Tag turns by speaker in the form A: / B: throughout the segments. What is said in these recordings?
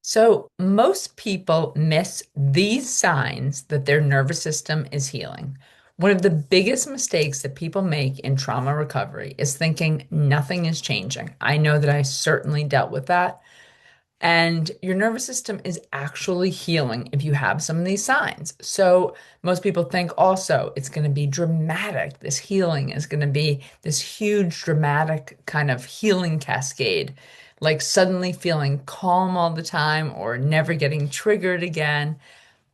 A: So, most people miss these signs that their nervous system is healing. One of the biggest mistakes that people make in trauma recovery is thinking nothing is changing. I know that I certainly dealt with that. And your nervous system is actually healing if you have some of these signs. So, most people think also it's going to be dramatic. This healing is going to be this huge, dramatic kind of healing cascade, like suddenly feeling calm all the time or never getting triggered again.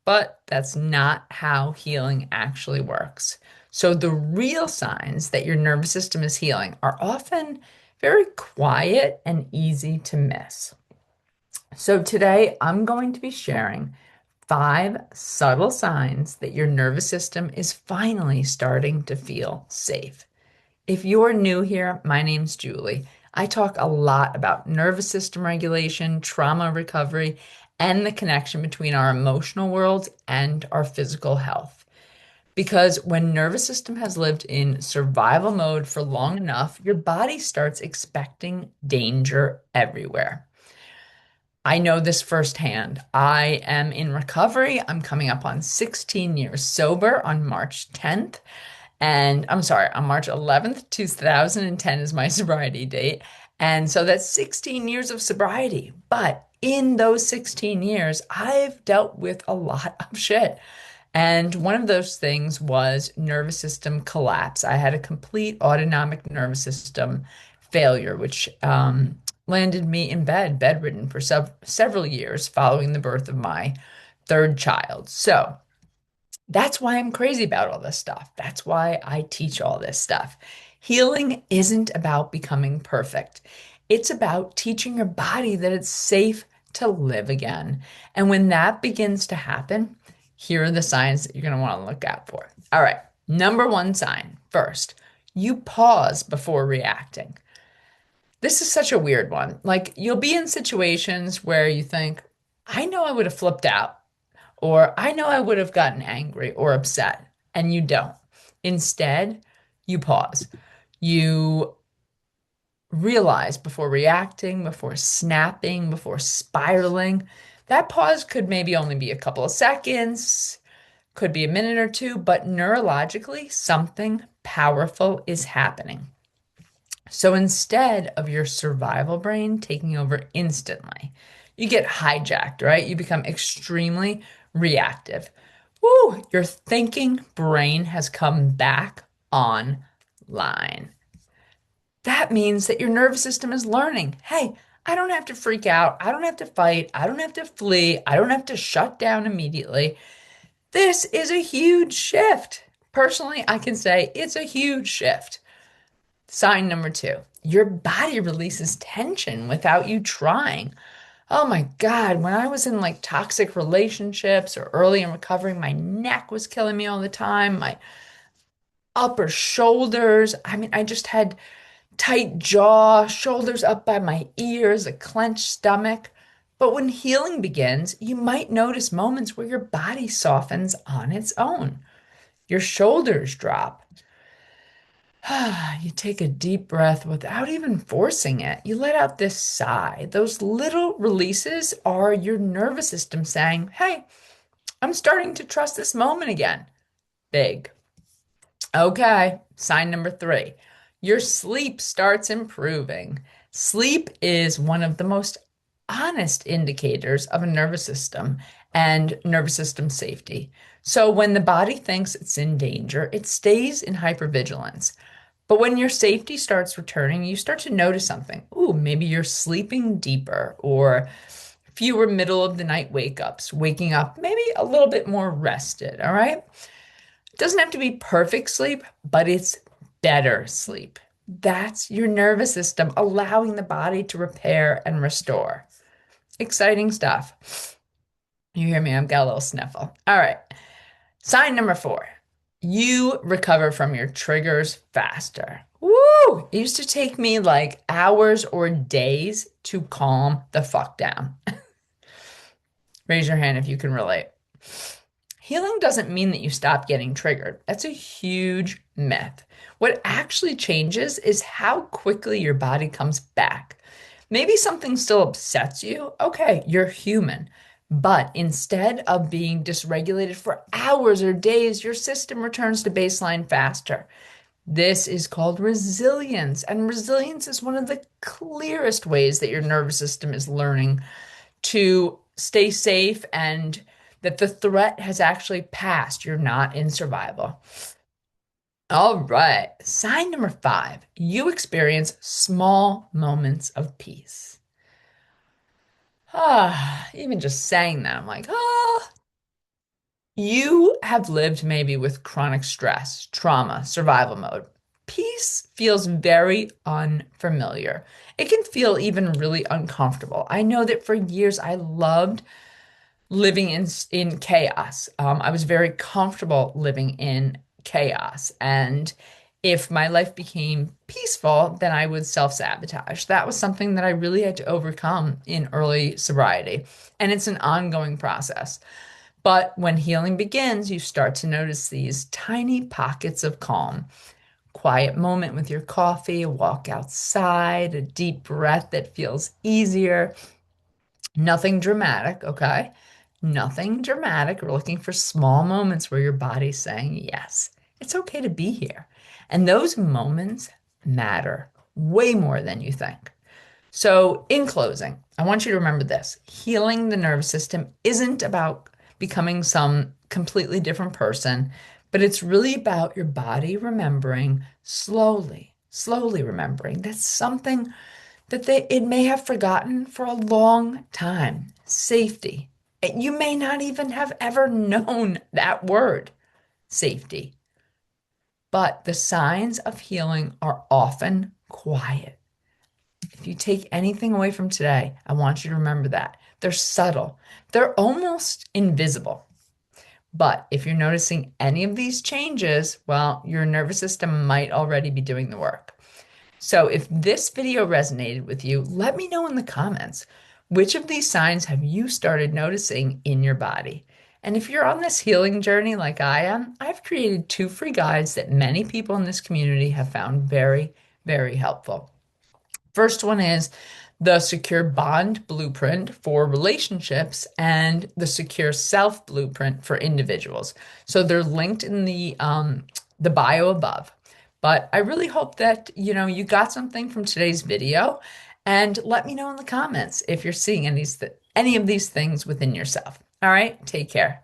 A: But that's not how healing actually works. So, the real signs that your nervous system is healing are often very quiet and easy to miss. So today I'm going to be sharing 5 subtle signs that your nervous system is finally starting to feel safe. If you're new here, my name's Julie. I talk a lot about nervous system regulation, trauma recovery, and the connection between our emotional world and our physical health. Because when nervous system has lived in survival mode for long enough, your body starts expecting danger everywhere. I know this firsthand. I am in recovery. I'm coming up on 16 years sober on March 10th. And I'm sorry, on March 11th, 2010 is my sobriety date. And so that's 16 years of sobriety. But in those 16 years, I've dealt with a lot of shit. And one of those things was nervous system collapse. I had a complete autonomic nervous system failure, which landed me in bedridden for several years following the birth of my third child. So that's why I'm crazy about all this stuff. That's why I teach all this stuff. Healing isn't about becoming perfect. It's about teaching your body that it's safe to live again. And when that begins to happen, here are the signs that you're going to want to look out for. All right. Number one sign first, you pause before reacting. This is such a weird one. Like, you'll be in situations where you think, I know I would have flipped out, or I know I would have gotten angry or upset, and you don't. Instead, you pause. You realize before reacting, before snapping, before spiraling. That pause could maybe only be a couple of seconds, could be a minute or two, but neurologically, something powerful is happening. So instead of your survival brain taking over instantly, you get hijacked, right? You become extremely reactive. Woo, your thinking brain has come back online. That means that your nervous system is learning, hey, I don't have to freak out. I don't have to fight. I don't have to flee. I don't have to shut down immediately. This is a huge shift. Personally, I can say it's a huge shift. Sign number two, your body releases tension without you trying. Oh my God, when I was in like toxic relationships or early in recovery, my neck was killing me all the time, my upper shoulders. I mean, I just had tight jaw, shoulders up by my ears, a clenched stomach. But when healing begins, you might notice moments where your body softens on its own. Your shoulders drop. You take a deep breath without even forcing it. You let out this sigh. Those little releases are your nervous system saying, hey, I'm starting to trust this moment again. Big. Okay, sign number three. Your sleep starts improving. Sleep is one of the most honest indicators of a nervous system and nervous system safety. So when the body thinks it's in danger, it stays in hypervigilance. But when your safety starts returning, you start to notice something. Ooh, maybe you're sleeping deeper or fewer middle of the night wake ups, waking up maybe a little bit more rested. All right. It doesn't have to be perfect sleep, but it's better sleep. That's your nervous system allowing the body to repair and restore. Exciting stuff. You hear me? I've got a little sniffle. All right. Sign number four, you recover from your triggers faster. Woo! It used to take me like hours or days to calm the fuck down. Raise your hand if you can relate. Healing doesn't mean that you stop getting triggered. That's a huge myth. What actually changes is how quickly your body comes back. Maybe something still upsets you. Okay, you're human. But instead of being dysregulated for hours or days, your system returns to baseline faster. This is called resilience. And resilience is one of the clearest ways that your nervous system is learning to stay safe and that the threat has actually passed. You're not in survival. All right. Sign number 5, you experience small moments of peace. Even just saying that, I'm like, you have lived maybe with chronic stress, trauma, survival mode. Peace feels very unfamiliar. It can feel even really uncomfortable. I know that for years I loved living in chaos. I was very comfortable living in chaos, and if my life became peaceful, then I would self-sabotage. That was something that I really had to overcome in early sobriety, and it's an ongoing process. But when healing begins, you start to notice these tiny pockets of calm. Quiet moment with your coffee, a walk outside, a deep breath that feels easier. Nothing dramatic, okay? Nothing dramatic. We're looking for small moments where your body's saying, yes, it's okay to be here. And those moments matter way more than you think. So, in closing, I want you to remember this: healing the nervous system isn't about becoming some completely different person, but it's really about your body remembering slowly, slowly remembering that something that it may have forgotten for a long time. Safety. You may not even have ever known that word, safety. But the signs of healing are often quiet. If you take anything away from today, I want you to remember that. They're subtle, they're almost invisible. But if you're noticing any of these changes, well, your nervous system might already be doing the work. So if this video resonated with you, let me know in the comments. Which of these signs have you started noticing in your body? And if you're on this healing journey like I am, I've created 2 free guides that many people in this community have found very, very helpful. First one is the Secure Bond Blueprint for relationships and the Secure Self Blueprint for individuals. So they're linked in the bio above. But I really hope that you got something from today's video, and let me know in the comments if you're seeing any of these things within yourself. All right, take care.